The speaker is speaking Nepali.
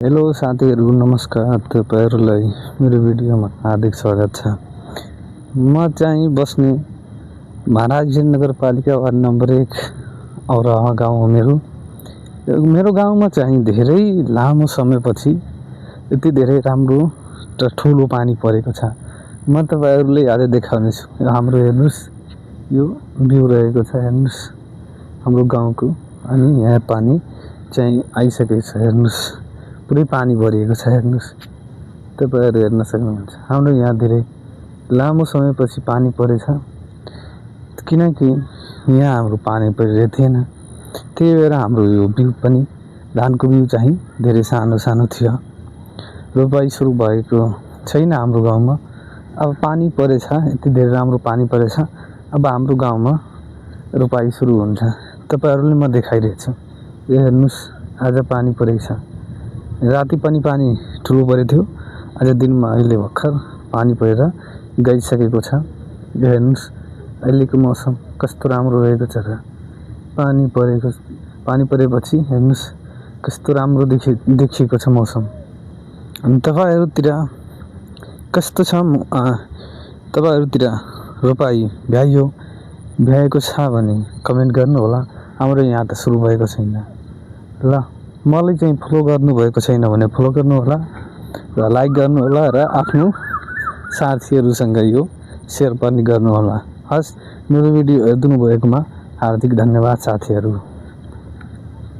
हेलो साथीहरू नमस्कार, तपाईहरुलाई मेरो भिडियोमा हार्दिक स्वागत छ। म चाहिँ बस्ने महाराज नगरपालिका वार्ड नम्बर 1 औराहा गाउँ हो मेरो गाउँमा चाहिँ धेरै लामो समयपछि यति धेरै राम्रो र ठुलो पानी परेको छ। म तपाईहरुलाई आज देखाउने छु। हाम्रो हेर्नुस्, यो भ्यू रहेको छ, हेर्नुस् हाम्रो गाउँको। अनि यहाँ पानी चाहिँ आइसकेको छ, हेर्नुस् पुरै पानी भरिएको छ, हेर्नुस् तपाईहरु हेर्न सक्नुहुन्छ। हाम्रो यहाँ धेरै लामो समयपछि पानी परेछ, किनकि यहाँ हाम्रो पानी परिरहेको थिएन। त्यही भएर हाम्रो यो बिउ पनि धानको बिउ चाहिँ धेरै सानो सानो थियो, रोपाइ सुरु भएको छैन हाम्रो गाउँमा। अब पानी परेछ, यति धेरै राम्रो पानी परेछ, अब हाम्रो गाउँमा रोपाइ सुरु हुन्छ। तपाईहरुलाई म देखाइरहेको छु, यो हेर्नुस् आज पानी परेको छ। राति पनि पानी ठुलो परेको थियो, आज दिनमा अहिले भर्खर पानी परेर गइसकेको छ। यो हेर्नुस् अहिलेको मौसम कस्तो राम्रो रहेको छ र पानी परेपछि हेर्नुस् कस्तो राम्रो देखिएको छ मौसम। अनि तपाईहरुतिर कस्तो छ? तपाईहरुतिर रोपाइ भ्याएको छ भने कमेन्ट गर्नु होला। हाम्रो यहाँ त सुरु भएको छैन। ल मलाई चाहिँ फलो गर्नु भएको छैन भने फलो गर्नु होला र लाइक गर्नु होला र आफ्नो साथीहरुसँग यो शेयर पनि गर्नु होला। हस्, मेरो भिडियो हेर्नु भएकोमा हार्दिक धन्यवाद साथीहरु।